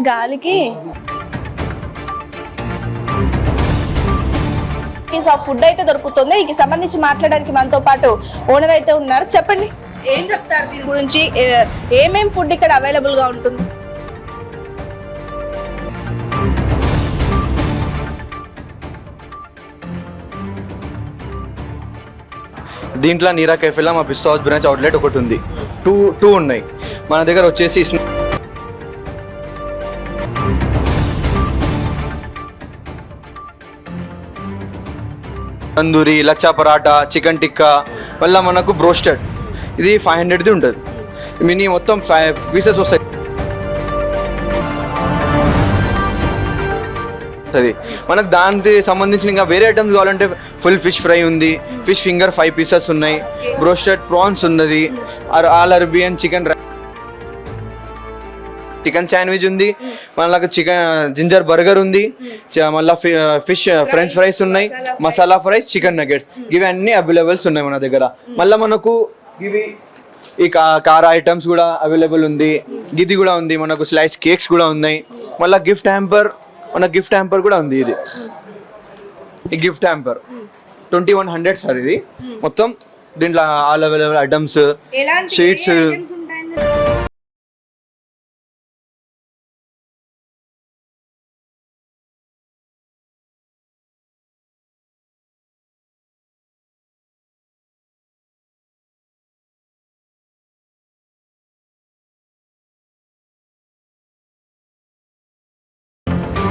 గాలికి ఫుడ్ అయితే దొరుకుతుంది. దీనికి సంబంధించి మాట్లాడడానికి మనతో పాటు ఓనర్ అయితే ఉన్నారు. చెప్పండి, ఏం చెప్తారు దీని గురించి? ఏమేం ఫుడ్ ఇక్కడ అవైలబుల్ గా ఉంటుంది? దీంట్లో నీరా కెఫేలో మా పిస్తా హౌస్ బ్రాంచ్ అవుట్లెట్ ఒకటి ఉంది. టూ ఉన్నాయి మన దగ్గర. వచ్చేసి తందూరి, లచ్చా పరాటా, చికెన్ టిక్కా, మళ్ళీ మనకు బ్రోస్టెడ్, ఇది 500ది ఉంటుంది. మినీ మొత్తం 5 పీసెస్ వస్తాయి. అది మనకు దానికి సంబంధించిన ఇంకా వేరే ఐటమ్స్ కావాలంటే ఫుల్ ఫిష్ ఫ్రై ఉంది, ఫిష్ ఫింగర్ 5 పీసెస్ ఉన్నాయి, బ్రోస్టెడ్ ప్రాన్స్ ఉన్నది, ఆల్ అరేబియన్ చికెన్ శాండ్విచ్ ఉంది, మళ్ళీ చికెన్ జింజర్ బర్గర్ ఉంది, మళ్ళీ ఫిష్ ఫ్రెంచ్ ఫ్రైస్ ఉన్నాయి, మసాలా ఫ్రైస్, చికెన్ నగెట్స్, ఇవి అన్ని అవైలబుల్స్ ఉన్నాయి మన దగ్గర. మళ్ళీ మనకు ఇవి ఈ కార ఐటమ్స్ కూడా అవైలబుల్ ఉంది. ఇది కూడా ఉంది మనకు. స్లైస్ కేక్స్ కూడా ఉన్నాయి. మళ్ళీ గిఫ్ట్ హ్యాంపర్ కూడా ఉంది. ఇది ఈ గిఫ్ట్ హ్యాంపర్ 2100 సార్. ఇది మొత్తం దీంట్లో all available items, sweets.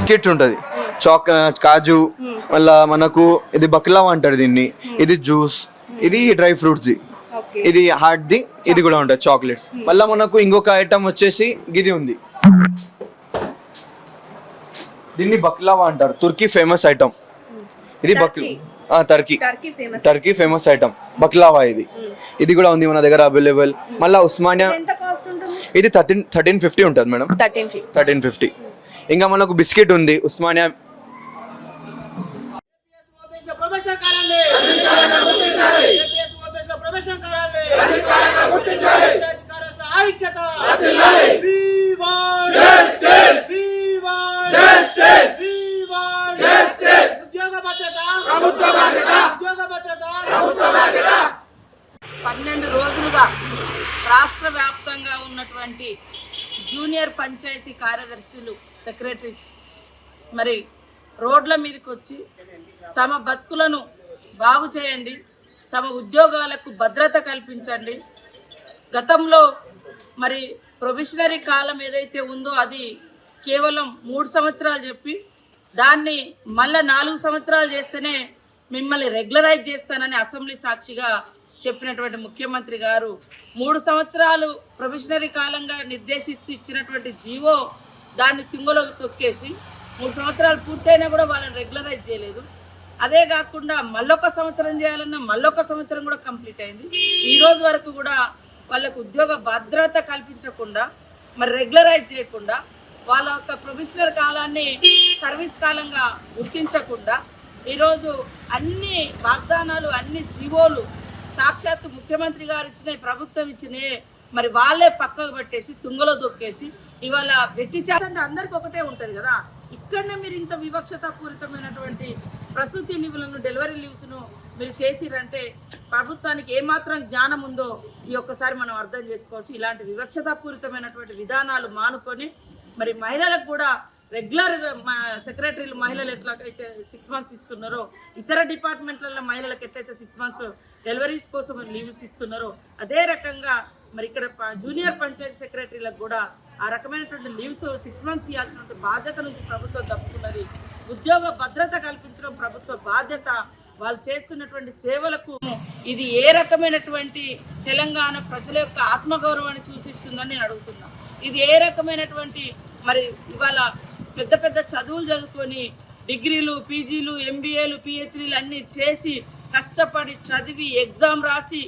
Kit ఉంటుంది, కాజు, మళ్ళా మనకు ఇది బక్లావా అంటారు దీన్ని, ఇది జ్యూస్, ఇది డ్రై ఫ్రూట్స్, ఇది హార్ట్ది, ఇది కూడా ఉంటుంది చాక్లెట్స్. మళ్ళీ మనకు ఇంకొక ఐటమ్ వచ్చేసి ఇది ఉంది, దీన్ని బక్లావా అంటారు. తుర్కీ ఫేమస్ ఐటమ్ ఇది. Turkey famous item baklava. ఇది కూడా ఉంది మన దగ్గర అవైలబుల్. మళ్ళీ ఉస్మానియా ఇది 1350 ఉంటుంది మేడం. 1350. ఇంకా మనకు బిస్కెట్ ఉంది ఉస్మానియా. రోజులుగా రాష్ట్ర వ్యాప్తంగా ఉన్నటువంటి జూనియర్ పంచాయతీ కార్యదర్శులు, సెక్రటరీస్ మరి రోడ్ల మీదకి వచ్చి తమ బతుకులను బాగు చేయండి, తమ ఉద్యోగాలకు భద్రత కల్పించండి. గతంలో మరి ప్రొబిషనరీ కాలం ఏదైతే ఉందో అది కేవలం 3 సంవత్సరాలు చెప్పి దాన్ని మళ్ళీ 4 సంవత్సరాలు చేస్తేనే మిమ్మల్ని రెగ్యులరైజ్ చేస్తానని అసెంబ్లీ సాక్షిగా చెప్పినటువంటి ముఖ్యమంత్రి గారు 3 సంవత్సరాలు ప్రొబిషనరీ కాలంగా నిర్దేశిస్తూ ఇచ్చినటువంటి జీవో దాన్ని తింగలో తొక్కేసి 3 సంవత్సరాలు పూర్తయినా కూడా వాళ్ళని రెగ్యులరైజ్ చేయలేదు. అదే కాకుండా మళ్ళొక సంవత్సరం చేయాలన్నా మళ్ళొక సంవత్సరం కూడా కంప్లీట్ అయింది. ఈ రోజు వరకు కూడా వాళ్ళకు ఉద్యోగ భద్రత కల్పించకుండా, మరి రెగ్యులరైజ్ చేయకుండా, వాళ్ళ యొక్క ప్రొబిషనరీ కాలాన్ని సర్వీస్ కాలంగా గుర్తించకుండా ఈరోజు అన్ని వాగ్దానాలు, అన్ని జీవోలు సాక్షాత్తు ముఖ్యమంత్రి గారు ఇచ్చినాయి, ప్రభుత్వం ఇచ్చినాయి, మరి వాళ్ళే పక్కకు పెట్టేసి తుంగలో దొక్కేసి ఇవాళ వెట్టి చేస్తే అందరికి ఒకటే ఉంటుంది కదా. ఇక్కడనే మీరు ఇంత వివక్షతాపూరితమైనటువంటి ప్రసూతి లీవులను, డెలివరీ లీవ్స్ను మీరు చేసిరంటే ప్రభుత్వానికి ఏమాత్రం జ్ఞానం ఉందో ఈ ఒక్కసారి మనం అర్థం చేసుకోవచ్చు. ఇలాంటి వివక్షతాపూరితమైనటువంటి విధానాలు మానుకొని మరి మహిళలకు కూడా రెగ్యులర్ సెక్రటరీలు మహిళలు ఎట్లాగైతే 6 మంత్స్ ఇస్తున్నారో, ఇతర డిపార్ట్మెంట్లలో మహిళలకు ఎట్లయితే 6 మంత్స్ డెలివరీస్ కోసం లీవ్స్ ఇస్తున్నారో అదే రకంగా మరి ఇక్కడ జూనియర్ పంచాయతీ సెక్రటరీలకు కూడా ఆ రకమైనటువంటి లీవ్స్ 6 మంత్స్ ఇవ్వాల్సినటువంటి బాధ్యత నుంచి ప్రభుత్వం తప్పుకున్నది. ఉద్యోగ భద్రత కల్పించడం ప్రభుత్వ బాధ్యత. వాళ్ళు చేస్తున్నటువంటి సేవలకు ఇది ఏ రకమైనటువంటి తెలంగాణ ప్రజల యొక్క ఆత్మగౌరవాన్ని సూచిస్తుందని నేను అడుగుతున్నా. ఇది ఏ రకమైనటువంటి మరి ఇవాళ పెద్ద పెద్ద చదువులు చదువుకొని డిగ్రీలు, పీజీలు, ఎంబీఏలు, పిహెచ్డీలు అన్నీ చేసి కష్టపడి చదివి ఎగ్జామ్ రాసి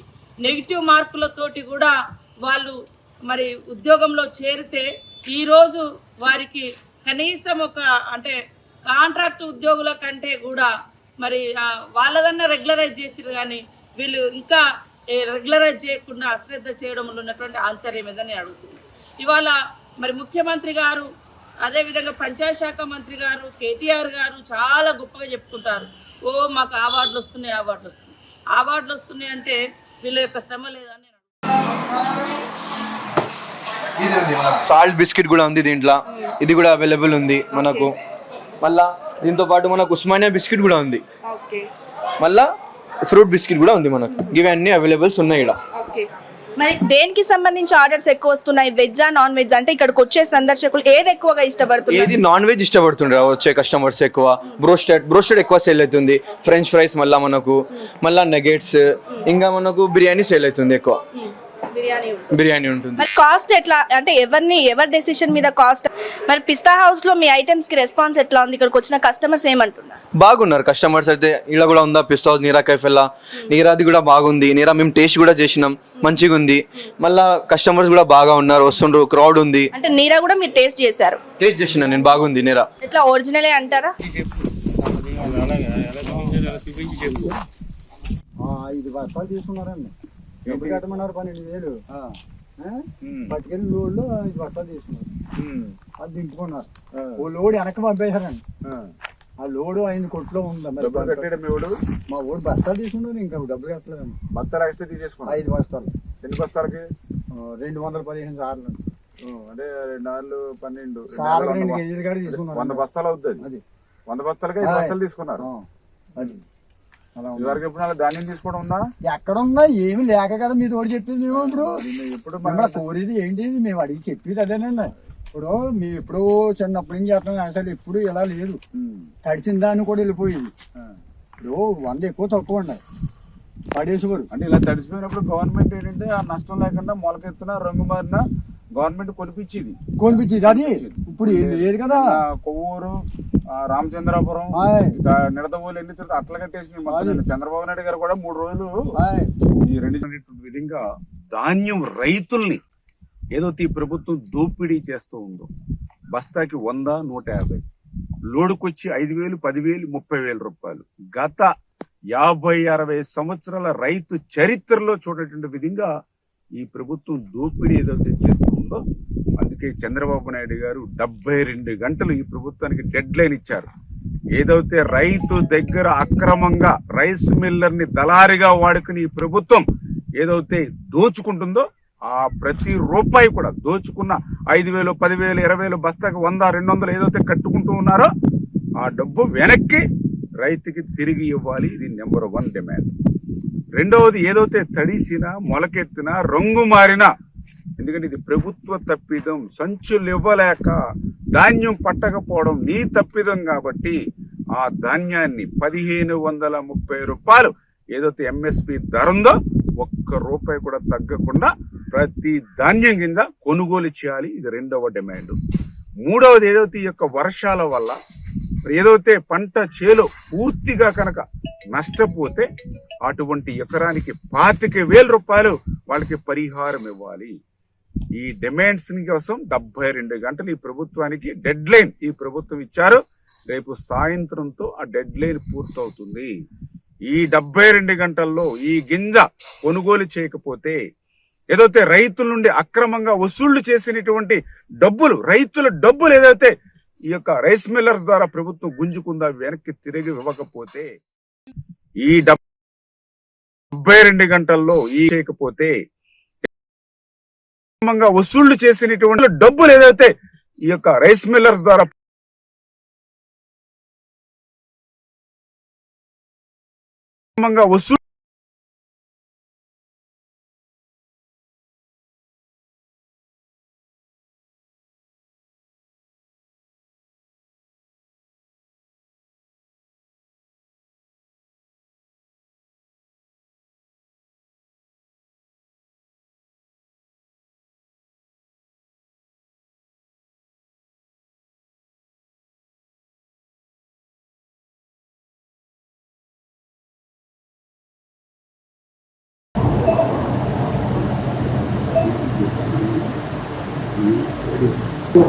నెగిటివ్ మార్కులతోటి కూడా వాళ్ళు మరి ఉద్యోగంలో చేరితే ఈరోజు వారికి కనీసం ఒక అంటే కాంట్రాక్ట్ ఉద్యోగుల కంటే కూడా మరి వాళ్ళదన్నా రెగ్యులరైజ్ చేసిరు, కానీ వీళ్ళు ఇంకా రెగ్యులరైజ్ చేయకుండా అశ్రద్ధ చేయడంలో ఉన్నటువంటి ఆంతర్యం ఏదని అడుగుతుంది. ఇవాళ మరి ముఖ్యమంత్రి గారు అదేవిధంగా పంచాయత్ శాఖ మంత్రి గారు కేటీఆర్ గారు చాలా గొప్పగా చెప్పుకుంటారు. ఓ మాకు అవార్డులు వస్తున్నాయి, అవార్డులు వస్తున్నాయి అంటే వీళ్ళ యొక్క శ్రమ లేదని నేను సాల్ట్ బిస్కెట్ కూడా ఉంది దీంట్లో, ఇది కూడా అవైలబుల్ ఉంది మనకు. మళ్ళా దీంతో పాటు మనకు ఉస్మానియా బిస్కెట్ కూడా ఉంది, మళ్ళా ఫ్రూట్ బిస్కెట్ కూడా ఉంది మనకు. ఇవన్నీ అవైలబుల్స్ ఉన్నాయి ఇక్కడ. మరి దేనికి సంబంధించి ఆర్డర్స్ ఎక్కువ వస్తున్నాయి, వెజ్జా నాన్ వెజ్? అంటే ఇక్కడికి వచ్చే సందర్శకులు ఏది ఎక్కువగా ఇష్టపడుతున్నారు? ఏది నాన్ వెజ్ ఇష్టపడుతుండ్రు వచ్చే కస్టమర్స్ ఎక్కువ. బ్రోస్టెడ్ ఎక్కువ సేల్ అవుతుంది, ఫ్రెంచ్ ఫ్రైస్, మళ్ళా నగెట్స్, ఇంకా మనకు బిర్యానీ సేల్ అవుతుంది ఎక్కువ. బిర్యానీ ఉంటుంది. మరి కాస్ట్ ఎట్లా, అంటే ఎవరి డెసిషన్ మీద కాస్ట్? మరి పిస్తా హౌస్ లో మీ ఐటమ్స్ కి రెస్పాన్స్ ఎట్లా ఉంది? ఇక్కడికి వచ్చిన కస్టమర్స్ ఏమంటున్నారు? బాగున్నారు కస్టమర్స్ అయితే. ఇలా కూడా ఉందా పిస్తా హౌస్, నీరా కైఫెల్లా, నీరాది కూడా బాగుంది. నీరా మేము టేస్ట్ కూడా చేసినాం, మంచిగా ఉంది. మళ్ళా కస్టమర్స్ కూడా బాగా ఉన్నారు, వస్తుండ్రు, క్రౌడ్ ఉంది. అంటే నీరా కూడా మీరు టేస్ట్ చేశారు? టేస్ట్ చేసిన నేను, బాగుంది నీరా. ఎట్లా ఒరిజినలే అంటారా? ఇది బస్తాలు తీసుకున్నారండి, ఎప్పుడు కట్టమన్నారు 12,000 పట్టుకెళ్ళి లోడ్లో 5 బస్తాలు తీసుకున్నారు. అది దింపుకున్నారు. ఓ లోడ్ వెనక్కి పంపేశారండి. ఆ లోడు 5 కొట్లో ఉంది. మా ఓడి బస్తాలు తీసుకున్నారు, ఇంకా డబ్బులు కట్టలేదండి. బస్తాలు ఎక్స్ట్రా తీసేసుకున్నారు 5 బస్తాలు. ఎన్ని బస్తాలకి? 215 సార్లు అండి. అంటే 4 12 సార్లు 2 కేజీలు కాడ తీసుకున్నారు. 100 బస్తాలు అవుతుంది. అది 100 బస్తాలకి 5 బస్తాలు తీసుకున్నారు. అది ఇదివరకు ఎప్పుడు ధాన్యం తీసుకోవడం ఉందా? ఎక్కడ ఉందా? ఏమి లేక కదా మీ తోడు చెప్పింది. మేము ఇప్పుడు మిమ్మల్ని కోరేది ఏంటి? మేము అడిగి చెప్పేది అదేనండి. ఇప్పుడు మేము ఎప్పుడో చిన్నప్పటి నుంచి చేస్తాం, అసలు ఎప్పుడు ఇలా లేదు. తడిసిన దాన్ని కూడా వెళ్ళిపోయింది. ఇప్పుడు 100 ఎక్కువ తక్కువ ఉండాలి పడేసుకోరు. అంటే ఇలా తడిసిపోయినప్పుడు గవర్నమెంట్ ఏంటంటే ఆ నష్టం లేకుండా మొలకెత్తున రంగు మారిన గవర్నమెంట్ కొనిపించేది. అది ఇప్పుడు ఏం లేదు కదా. కొవ్వూరు, రామచంద్రాపురం, నిడదవోలు ఎన్ని తిరుగుతా అట్లా కట్టేసి చంద్రబాబు నాయుడు గారు కూడా 3 రోజులు ఈ 2 విధంగా ధాన్యం రైతుల్ని ఏదైతే ఈ ప్రభుత్వం దోపిడీ చేస్తూ ఉందో, బస్తాకి 100, 150, లోడుకొచ్చి 5,000, 10,000, 30,000 రూపాయలు. గత 50-60 సంవత్సరాల రైతు చరిత్రలో చూడేటువంటి విధంగా ఈ ప్రభుత్వం దోపిడీ ఏదైతే చేస్తూ ఉందో, అందుకే చంద్రబాబు నాయుడు గారు 72 గంటలు ఈ ప్రభుత్వానికి డెడ్ లైన్ ఇచ్చారు. ఏదైతే రైతు దగ్గర అక్రమంగా రైస్ మిల్లర్ ని దళారిగా వాడుకుని ఈ ప్రభుత్వం ఏదైతే దోచుకుంటుందో, ఆ ప్రతి రూపాయి కూడా దోచుకున్న 5,000, 10,000, 20,000 బస్తాకి 100, 200 ఏదైతే కట్టుకుంటూ ఉన్నారో ఆ డబ్బు వెనక్కి రైతుకి తిరిగి ఇవ్వాలి. ఇది నెంబర్ 1 డిమాండ్. రెండవది, ఏదైతే తడిసిన, మొలకెత్తిన, రంగు మారిన, ఎందుకంటే ఇది ప్రభుత్వ తప్పిదం, సంచులు ఇవ్వలేక ధాన్యం పట్టకపోవడం నీ తప్పిదం కాబట్టి ఆ ధాన్యాన్ని 1,530 రూపాయలు ఏదైతే ఎంఎస్పి ధర ఉందో 1 రూపాయి కూడా తగ్గకుండా ప్రతి ధాన్యం కింద కొనుగోలు చేయాలి. ఇది రెండవ డిమాండ్. మూడవది, ఏదైతే ఈ యొక్క వర్షాల వల్ల ఏదైతే పంట చేలో పూర్తిగా కనుక నష్టపోతే అటువంటి ఎకరానికి 25,000 రూపాయలు వాళ్ళకి పరిహారం ఇవ్వాలి. ఈ డిమాండ్స్ కోసం 72 గంటలు ఈ ప్రభుత్వానికి డెడ్ లైన్ ఈ ప్రభుత్వం ఇచ్చారు. రేపు సాయంత్రంతో ఆ డెడ్ లైన్ పూర్తవుతుంది. ఈ 72 గంటల్లో ఈ గింజ కొనుగోలు చేయకపోతే, ఏదైతే రైతుల నుండి అక్రమంగా వసూళ్లు చేసినటువంటి డబ్బులు, రైతుల డబ్బులు ఏదైతే ఈ యొక్క రైస్ మిల్లర్స్ ద్వారా ప్రభుత్వం గుంజుకుందా వెనక్కి తిరిగి ఇవ్వకపోతే, ఈ 72 గంటల్లో ఈ చేయకపోతే అక్రమంగా వసూళ్లు చేసినటువంటి డబ్బులు ఏదైతే ఈ యొక్క రైస్ మిల్లర్స్ ద్వారా వసూలు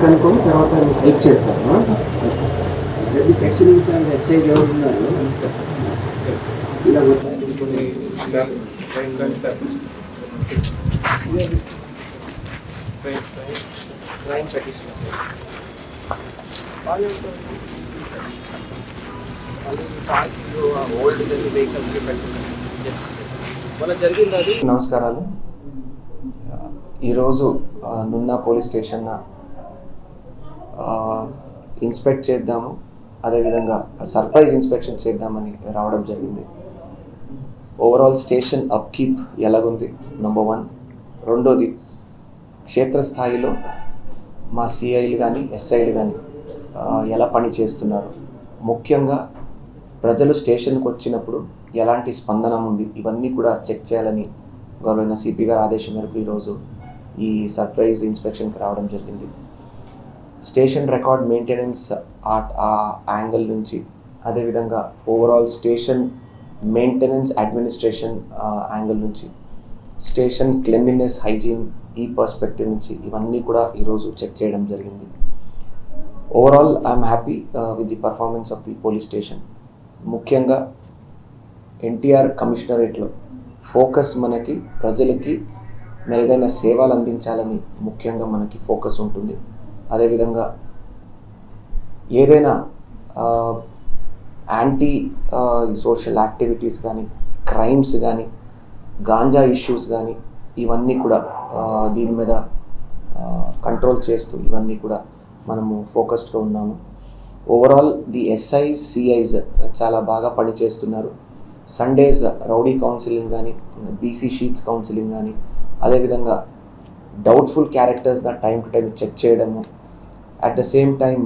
కనుక్కొని తర్వాత మీకు హెల్ప్ చేస్తాను. ఈ సెక్షన్ ఇంకా ఎస్ఐజ్ ఎవరు ఉన్నారు ఇలా కొన్ని క్రైమ్ పెటిషన్ బాగానే ఉంటుంది. పార్కింగ్ ఓల్డ్ వెహికల్స్ జరిగింది అది. నమస్కారాలు. ఈరోజు నున్నా పోలీస్ స్టేషన్ ఇన్స్పెక్ట్ చేద్దాము, అదేవిధంగా సర్ప్రైజ్ ఇన్స్పెక్షన్ చేద్దామని రావడం జరిగింది. ఓవరాల్ స్టేషన్ అప్కీప్ ఎలాగుంది నంబర్ 1. రెండోది, క్షేత్రస్థాయిలో మా సిఐలు కానీ ఎస్ఐలు కానీ ఎలా పని చేస్తున్నారు, ముఖ్యంగా ప్రజలు స్టేషన్కి వచ్చినప్పుడు ఎలాంటి స్పందన ఉంది, ఇవన్నీ కూడా చెక్ చేయాలని గౌరవైన సిపి గారి ఆదేశం మేరకు ఈరోజు ఈ సర్ప్రైజ్ ఇన్స్పెక్షన్కి రావడం జరిగింది. స్టేషన్ రికార్డ్ మెయింటెనెన్స్ ఆ యాంగిల్ నుంచి, అదేవిధంగా overall station maintenance administration angle నుంచి, స్టేషన్ క్లెన్లీనెస్ హైజీన్ ఈ పర్స్పెక్టివ్ నుంచి ఇవన్నీ కూడా ఈరోజు చెక్ చేయడం జరిగింది. Overall I'm happy with the performance of the police station. ముఖ్యంగా ఎన్టీఆర్ కమిషనరేట్లో ఫోకస్ మనకి ప్రజలకి మెరుగైన సేవలు అందించాలని ముఖ్యంగా మనకి ఫోకస్ ఉంటుంది. అదేవిధంగా ఏదైనా యాంటీ సోషల్ యాక్టివిటీస్ కానీ, క్రైమ్స్ కానీ, గాంజా ఇష్యూస్ కానీ ఇవన్నీ కూడా దీని మీద కంట్రోల్ చేస్తూ ఇవన్నీ కూడా మనము ఫోకస్డ్గా ఉన్నాము. ఓవరాల్ ది ఎస్ఐస్ సిఐస్ చాలా బాగా పనిచేస్తున్నారు. సండేస్ రౌడీ కౌన్సిలింగ్ కానీ, బీసీ షీట్స్ కౌన్సిలింగ్ కానీ, అదేవిధంగా డౌట్ఫుల్ క్యారెక్టర్స్ని టైం టు టైం చెక్ చేయడము, at the same time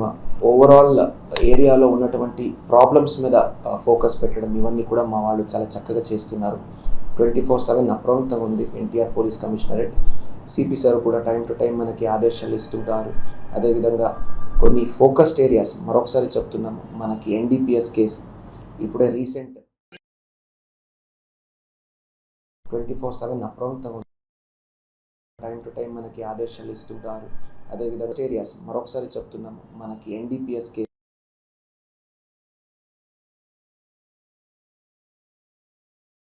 overall ఏరియాలో ఉన్నటువంటి ప్రాబ్లమ్స్ మీద ఫోకస్ పెట్టడం, ఇవన్నీ కూడా మా వాళ్ళు చాలా చక్కగా చేస్తున్నారు. 24/7 అప్రమత్తంగా ఉంది NTR police commissionerate. CP sir కూడా టైం టు టైం మనకి ఆదేశాలు ఇస్తుంటారు. అదేవిధంగా కొన్ని ఫోకస్డ్ ఏరియాస్, మరొకసారి చెప్తున్నాము, మనకి ఎన్డీపీఎస్ కేసు ఇప్పుడే రీసెంట్ 24/7 అప్రమత్తంగా ఉంది, టైం టు టైం మనకి ఆదేశాలు ఇస్తుంటారు. అదేవిధంగా ఏరియాస్, మరొకసారి చెప్తున్నాము, మనకి ఎన్డీపీఎస్ కేసు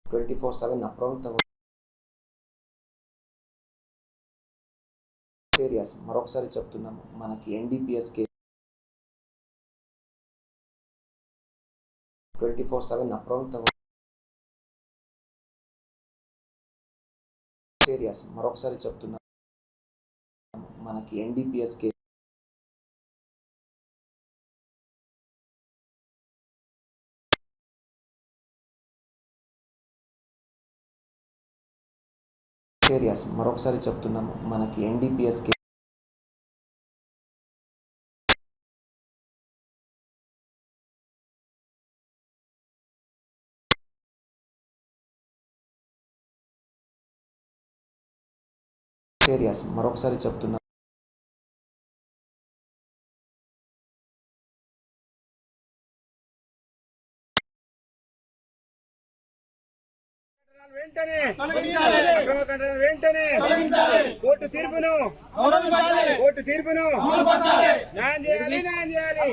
24/7 అప్రమత్తంగా ఏరియాస్, మరొకసారి చెప్తున్నాము, మనకి ఎన్డీపీఎస్ కేసు 24/7 అప్రమత్తంగా ఏరియాస్, మరొకసారి చెప్తున్నాము, మనకి ఎన్డీపీఎస్ కేసు ఏరియాస్, మరొకసారి చెప్తున్నాము, మనకి ఎన్డీపీఎస్ కేసు ఏరియాస్, మరొకసారి చెప్తున్నాము, కోర్టు తీర్పును న్యాయం చేయాలి.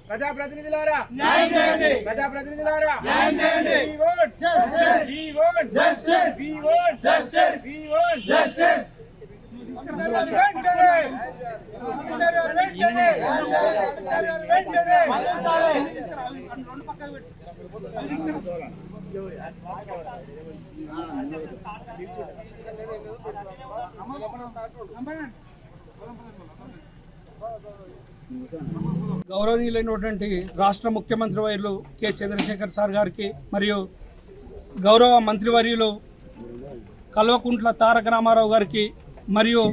ప్రజాప్రతినిధులారా గౌరవనీయులైనటువంటి రాష్ట్ర ముఖ్యమంత్రి వర్యులు కె చంద్రశేఖర్ సార్ గారికి మరియు గౌరవ మంత్రివర్యులు కల్వకుంట్ల తారక రామారావు గారికి మరియు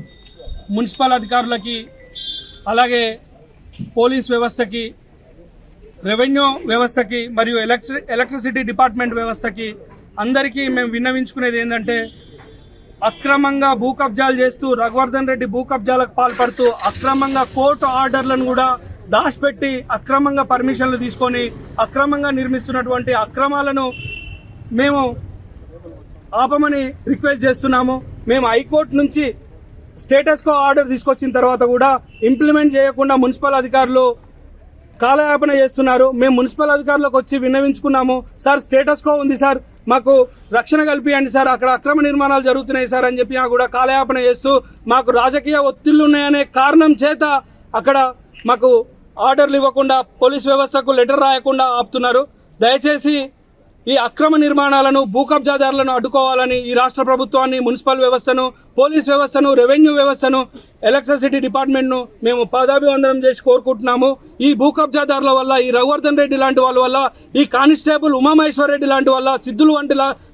మున్సిపల్ అధికారులకి, అలాగే పోలీస్ వ్యవస్థకి, రెవెన్యూ వ్యవస్థకి మరియు ఎలక్ట్రిసిటీ డిపార్ట్మెంట్ వ్యవస్థకి అందరికీ మేము విన్నవించుకునేది ఏంటంటే, అక్రమంగా భూ కబ్జాలు చేస్తూ రఘువర్ధన్ రెడ్డి భూ కబ్జాలకు పాల్పడుతూ అక్రమంగా కోర్టు ఆర్డర్లను కూడా దాచిపెట్టి అక్రమంగా పర్మిషన్లు తీసుకొని అక్రమంగా నిర్మిస్తున్నటువంటి అక్రమాలను మేము ఆపమని రిక్వెస్ట్ చేస్తున్నాము. మేము హైకోర్టు నుంచి స్టేటస్ కో ఆర్డర్ తీసుకొచ్చిన తర్వాత కూడా ఇంప్లిమెంట్ చేయకుండా మున్సిపల్ అధికారులు కాలయాపన చేస్తున్నారు. మేము మున్సిపల్ అధికారులకు వచ్చి విన్నవించుకున్నాము, సార్ స్టేటస్ కో ఉంది సార్, మాకు రక్షణ కల్పియండి సార్, అక్కడ అక్రమ నిర్మాణాలు జరుగుతున్నాయి సార్ అని చెప్పి కూడా కాలయాపన చేస్తూ మాకు రాజకీయ ఒత్తిళ్లు ఉన్నాయనే కారణం చేత అక్కడ మాకు ఆర్డర్లు ఇవ్వకుండా పోలీస్ వ్యవస్థకు లెటర్ రాయకుండా ఆపుతున్నారు. దయచేసి ఈ అక్రమ నిర్మాణాలను భూ కబ్జాదారులను అడ్డుకోవాలని ఈ రాష్ట్ర ప్రభుత్వాన్ని, మున్సిపల్ వ్యవస్థను, పోలీస్ వ్యవస్థను, రెవెన్యూ వ్యవస్థను, ఎలక్ట్రిసిటీ డిపార్ట్మెంట్ను మేము పాదాభివందనం చేసి కోరుకుంటున్నాము. ఈ భూ కబ్జాదారుల వల్ల, ఈ రఘువర్ధన్ రెడ్డి లాంటి వాళ్ళ వల్ల, ఈ కానిస్టేబుల్ ఉమామహేశ్వర్ రెడ్డి లాంటి వాళ్ళ, సిద్ధులు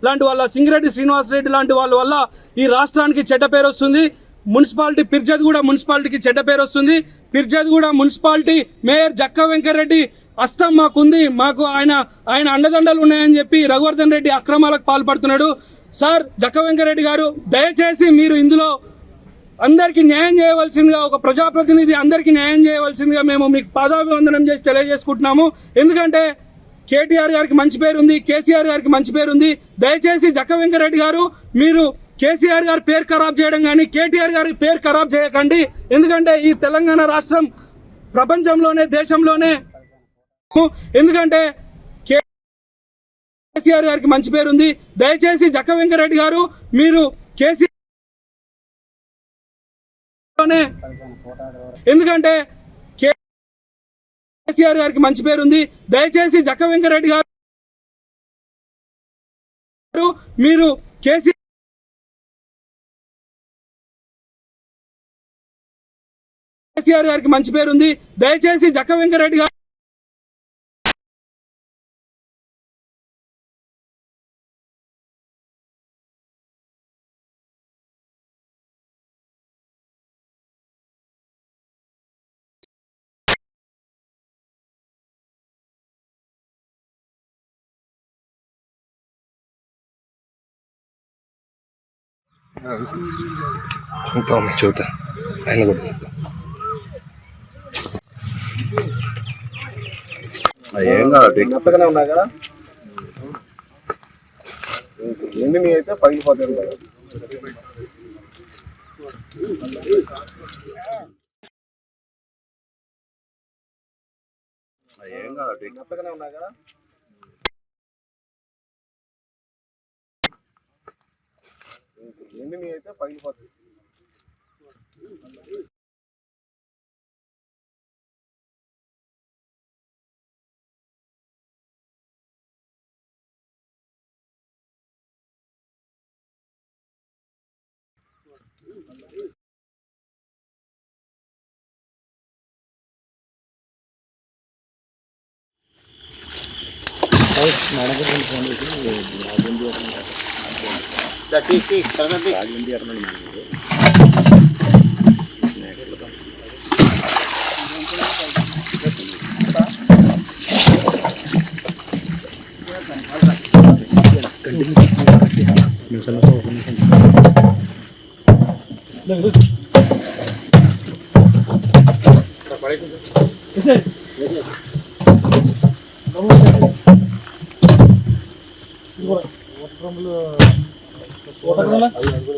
లాంటి వాళ్ళ, సింగిరెడ్డి శ్రీనివాస్ రెడ్డి లాంటి వాళ్ళ వల్ల ఈ రాష్ట్రానికి చెడ్డ పేరు వస్తుంది. మున్సిపాలిటీ పిర్జాదిగూడ మున్సిపాలిటీకి చెడ్డ పేరు వస్తుంది. పిర్జాదిగూడ మున్సిపాలిటీ మేయర్ జక్కా వెంకటరెడ్డి హస్తం మాకుంది, మాకు ఆయన అండదండలు ఉన్నాయని చెప్పి రఘువర్ధన్ రెడ్డి అక్రమాలకు పాల్పడుతున్నాడు. సార్ జక్కా వెంకటరెడ్డి గారు, దయచేసి మీరు ఇందులో అందరికీ న్యాయం చేయవలసిందిగా, ఒక ప్రజాప్రతినిధి అందరికీ న్యాయం చేయవలసిందిగా మేము మీకు పాదాభివందనం చేసి తెలియజేసుకుంటున్నాము. ఎందుకంటే కేటీఆర్ గారికి మంచి పేరు ఉంది, కేసీఆర్ గారికి మంచి పేరు ఉంది. దయచేసి జక్కా వెంకటరెడ్డి గారు, మీరు కేసీఆర్ గారి పేరు ఖరాబ్ చేయడం కానీ కేటీఆర్ గారి పేరు ఖరాబ్ చేయకండి. ఎందుకంటే ఈ తెలంగాణ రాష్ట్రం ప్రపంచంలోనే, దేశంలోనే, ఎందుకంటే కేసీఆర్ గారికి మంచి పేరు ఉంది. దయచేసి జక్కా వెంకటరెడ్డి గారు, మీరు ఎందుకంటే కేసీఆర్ గారికి మంచి పేరు ఉంది. దయచేసి జక్కా వెంకటరెడ్డి గారు, మీరు కేసీఆర్ గారికి మంచి పేరు ఉంది. దయచేసి జక్కా వెంకటరెడ్డి గారు చూద్దా ఆయన కూడా ఏం కాదు, కొత్తగానే ఉన్నాయి కదా, ఎండి నీ అయితే పగిలిపోతాయి కదా. ఏం కాదు, కొత్తగానే ఉన్నాయి కదా, ఎండి నీ అయితే పగిలిపోతాయి.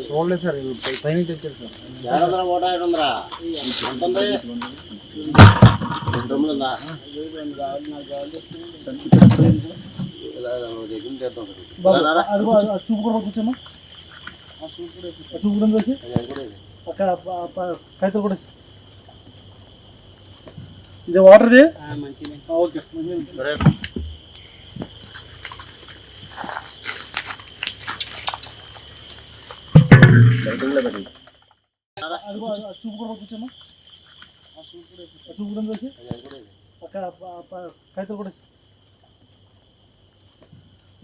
చూడలేదు సార్, పైన తెచ్చారు సార్. ఇది వాటర్ది ఓకే.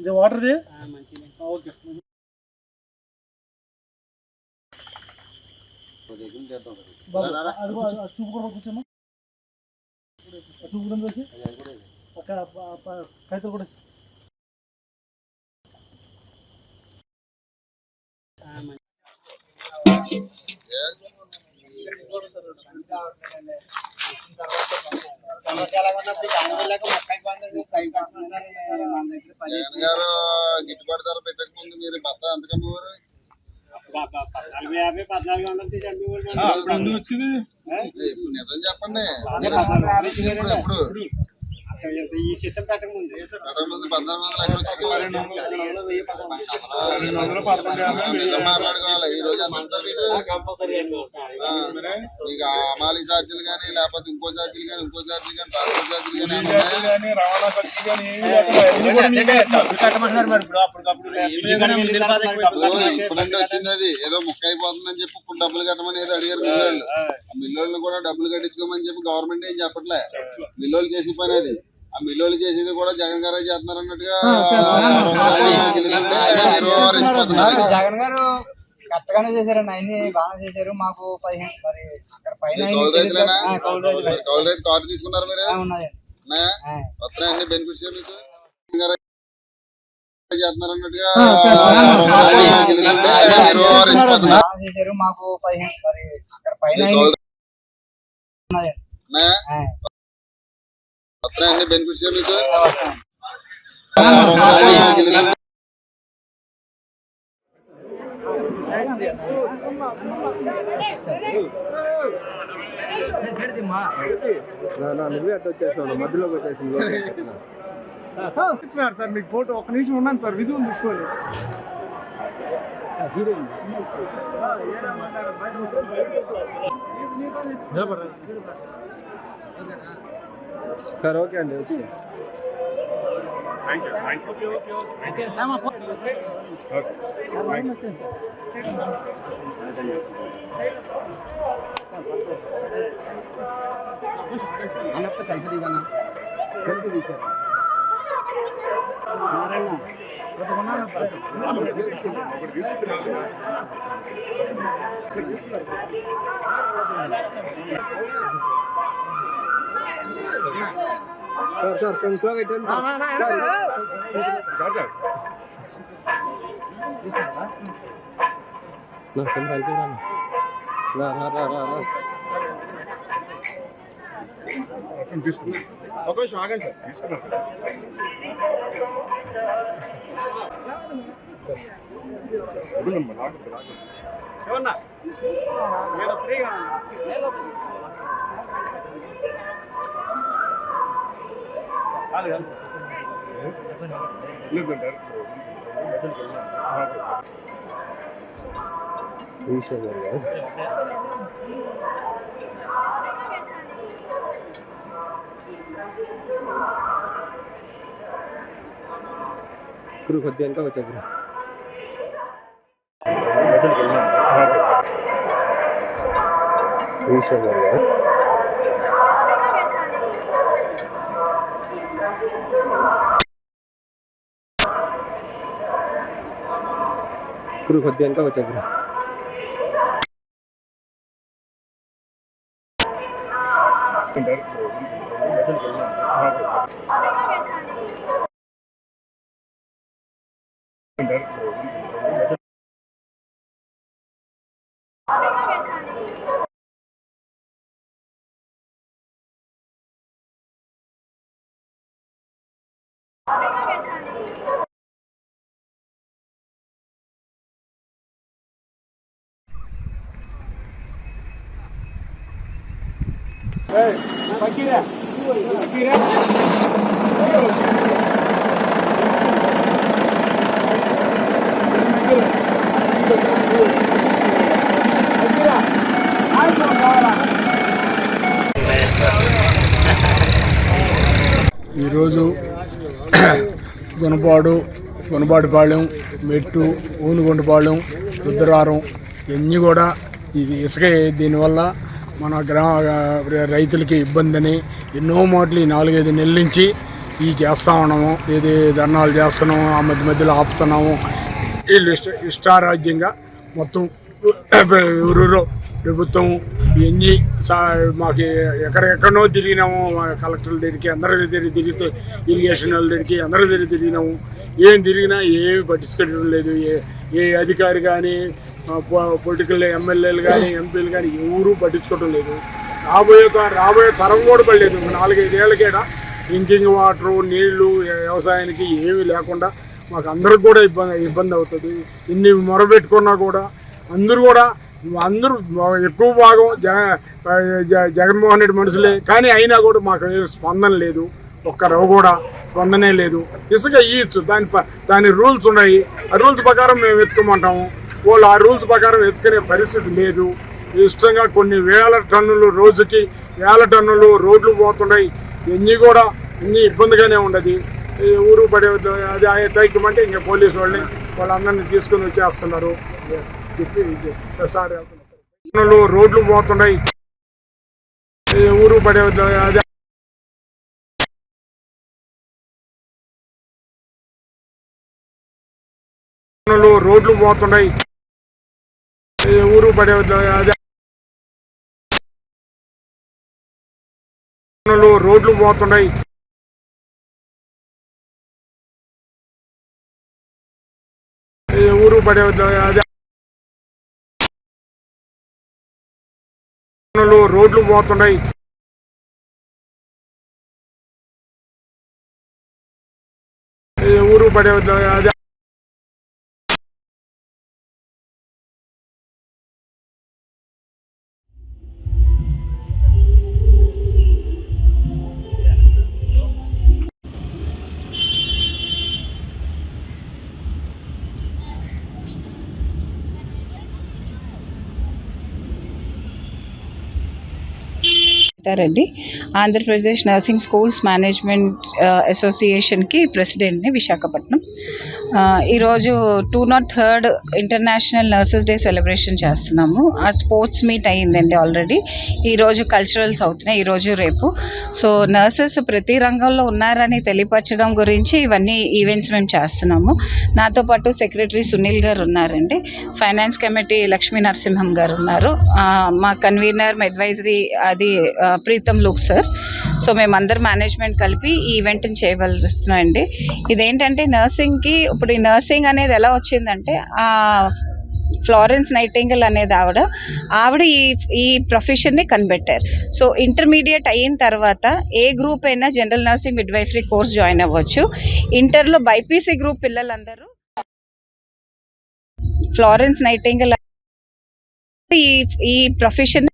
ఇది వాటర్ది ఓకే. చూపు కూడా కూర్చోమా, చూపు కూడా అక్కడ కైతలు కూడా గిట్టుబాటు ధర పెట్టక ముందు మీరు బత్త ఎంతకమ్మ నిజం చెప్పండి. ఎప్పుడు ఈ సిస్టమ్ పెట్టక ముందు మాట్లాడుకోవాలి ఈ రోజు అంతా మీకు అమాలి ఛార్జీలు కానీ లేకపోతే ఇంకో ఛార్జీలు కానీ ట్రాన్స్పోర్ట్ ఛార్జీలు కానీ రవాణా ఖర్చు కానీ ఇప్పుడంటే వచ్చింది అది ఏదో ముక్క అయిపోతుందని చెప్పి ఇప్పుడు డబ్బులు కట్టమని ఏదో అడిగారు మిల్లోళ్ళు. ఆ మిల్లోళ్ళు కూడా డబ్బులు కట్టించుకోమని చెప్పి గవర్నమెంట్ ఏం చెప్పట్లే. మిల్లోళ్ళు చేసే పని అది. ఆ మిల్లోళ్ళు చేసేది కూడా జగన్ గారే చేస్తున్నారు అన్నట్టుగా జగన్ గారు కరెక్ట్గానే చేశారండి. అన్ని బాగా చేశారు. మాకు 15 మరి అక్కడ పైన కౌలు రైతులేనా? కౌలు రైతు కార్డు తీసుకున్నారు మీరు? ఉన్నాయండి. వస్తున్నాయి అన్ని బెనిఫిట్స్ మీకు చేస్తున్నారు అన్నట్టుగా చేశారు. మాకు 15 మరి అక్కడ పైన వస్తున్నాయి అన్ని బెనిఫిట్స్ మీకు మధ్యలోకి వచ్చేసింది సార్ మీకు ఫోటో ఒక నిమిషం ఉన్నాను సార్, విజువల్ తీసుకోండి. సార్ ఓకే అండి ఓకే సార్ కొంచెం స్లోగా ఇట్టండి ఒక నిమిషం ఆగండి సార్ తీసుకున్నాను. గురు కొద్దిగా వెనక వచ్చా గురు గురు కొద్దిగా వెనక వచ్చా గురు ఈరోజు గుణపాడుపాళెం, మెట్టు, ఊనుగుంటపాళెం, రుద్రవరం ఇవన్నీ కూడా ఇది ఇసుక దీనివల్ల మన రైతులకి ఇబ్బందని ఎన్నో మాటలు ఈ 4-5 నెలల నుంచి చేస్తూ ఉన్నాము. ఇది ధర్నాలు చేస్తున్నాము, ఆ మధ్యలో ఆపుతున్నాము. వీళ్ళు ఇష్టారాజ్యంగా మొత్తం ఎవరో ప్రభుత్వం ఇవన్నీ మాకు ఎక్కడెక్కడో తిరిగినాము. కలెక్టర్ల దగ్గరికి అందరి దగ్గర తిరిగితే ఇరిగేషన్ వాళ్ళ దగ్గరికి అందరి దగ్గర తిరిగినాము. ఏం తిరిగినా ఏమి పట్టించుకోవడం లేదు. ఏ అధికారి కానీ పొలిటికల్ ఎమ్మెల్యేలు కానీ ఎంపీలు కానీ ఎవరూ పట్టించుకోవడం లేదు. రాబోయే తరం కూడా పడలేదు. 4-5 ఏళ్ళకేట డ్రింకింగ్ వాటరు, నీళ్లు, వ్యవసాయానికి ఏమీ లేకుండా మాకు అందరికి కూడా ఇబ్బంది అవుతుంది. ఇన్ని మొరబెట్టుకున్నా కూడా అందరూ ఎక్కువ భాగం జగన్మోహన్ రెడ్డి మనుషులే. కానీ అయినా కూడా మాకు స్పందన లేదు. ఒక్క రవ్వ కూడా పొందనే లేదు. ఇసుక ఇయ్యచ్చు, దాని రూల్స్ ఉన్నాయి. ఆ రూల్స్ ప్రకారం మేము ఎత్తుకోమంటాము. వాళ్ళు ఆ రూల్స్ ప్రకారం ఎత్తుకునే పరిస్థితి లేదు. ఇష్టంగా కొన్ని వేల టన్నులు, రోజుకి వేల టన్నులు రోడ్లు పోతున్నాయి. ఇన్ని ఇబ్బందిగానే ఉండదు. ఈ ఊరు పడే అది తైకమంటే ఇంకా పోలీసు వాళ్ళందరినీ తీసుకుని వచ్చేస్తున్నారు చెప్పి సార్ రోడ్లు పోతున్నాయి. ఈ ఊరు పడే అది రోడ్లు పోతున్నాయి. ఈ ఊరు పడే అది రోడ్లు పోతున్నాయి. ఈ ఊరు పడే అది రోడ్లు పోతున్నాయి. ఈ ఊరు పడే అది Reddy Andhra Pradesh nursing schools management అసోసియేషన్కి ప్రెసిడెంట్ని విశాఖపట్నం. ఈరోజు 203rd international nurses day celebration చేస్తున్నాము. ఆ స్పోర్ట్స్ మీట్ అయ్యిందండి ఆల్రెడీ. ఈరోజు కల్చరల్స్ అవుతున్నాయి, ఈరోజు రేపు. సో నర్సెస్ ప్రతి రంగంలో ఉన్నారని తెలియపరచడం గురించి ఇవన్నీ ఈవెంట్స్ మేము చేస్తున్నాము. నాతో పాటు సెక్రటరీ సునీల్ గారు ఉన్నారండి, ఫైనాన్స్ కమిటీ లక్ష్మీ నరసింహం గారు ఉన్నారు, మా కన్వీనర్ అడ్వైజరీ అది ప్రీతం లుక్ సార్. సో మేమందరం మేనేజ్మెంట్ కలిపి ఈ ఈవెంట్ని చేయవలస్తున్నామండి. ఇదేంటంటే నర్సింగ్కి, ఇప్పుడు ఈ నర్సింగ్ అనేది ఎలా వచ్చిందంటే ఫ్లోరెన్స్ నైటింగేల్ అనేది ఆవిడ ఈ ప్రొఫెషన్ని కనిపెట్టారు. సో ఇంటర్మీడియట్ అయిన తర్వాత ఏ గ్రూప్ అయినా general nursing midwifery course join అవ్వచ్చు. ఇంటర్లో బైపీసీ గ్రూప్ పిల్లలందరూ ఫ్లోరెన్స్ నైటింగేల్ ఈ ప్రొఫెషన్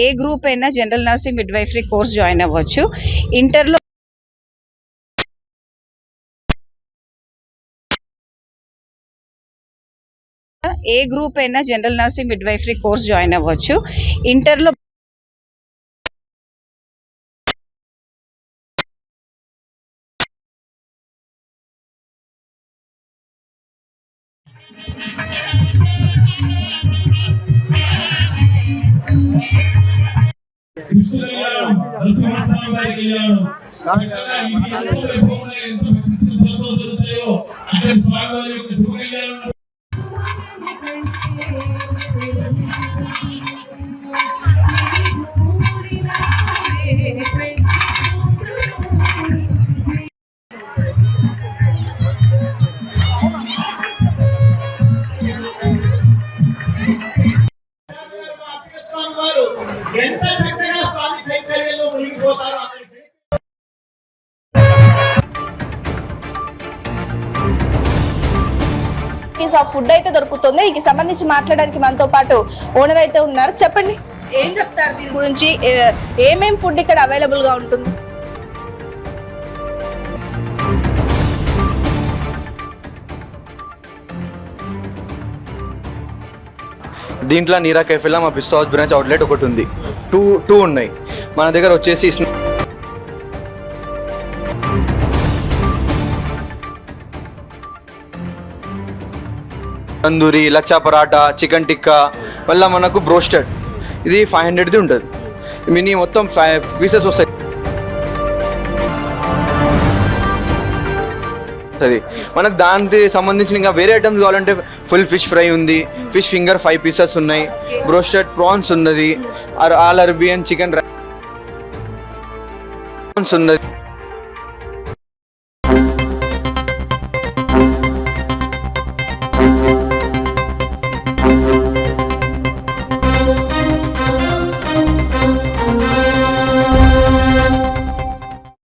ఏ గ్రూప్ అయినా general nursing midwifery course join అవ్వచ్చు. ఇంటర్లో ఏ గ్రూప్ అయినా general nursing midwifery course join అవ్వచ్చు. ఇంటర్లో ఎంత చక్కగా స్వామి కైంకర్యంలో మునిగిపోతారో అక్కడికి. ఫుడ్ అయితే దొరుకుతుంది. దీనికి సంబంధించి మాట్లాడడానికి మనతో పాటు ఓనర్ అయితే ఉన్నారు. చెప్పండి, ఏం చెప్తారు దీని గురించి? ఏమేం ఫుడ్ ఇక్కడ అవైలబుల్ గా ఉంటుంది? దీంట్లో నీరా కెఫేలా మా పిస్తా హౌస్ బ్రాంచ్ అవుట్లెట్ ఒకటి ఉంది. టూ ఉన్నాయి మన దగ్గర. వచ్చేసి తందూరి, లచ్చా పరాటా, చికెన్ టిక్కా, మళ్ళీ మనకు బ్రోస్టెడ్, ఇది 500ది ఉంటుంది. మినీ మొత్తం 5 పీసెస్ వస్తాయి. మనకు దానికి సంబంధించిన ఇంకా వేరే ఐటమ్స్ కావాలంటే ఫుల్ ఫిష్ ఫ్రై ఉంది, ఫిష్ ఫింగర్ 5 పీసెస్ ఉన్నాయి, బ్రోస్టెడ్ ప్రాన్స్ ఉన్నది, ఆల్ అరేబియన్ చికెన్ ఉన్నది.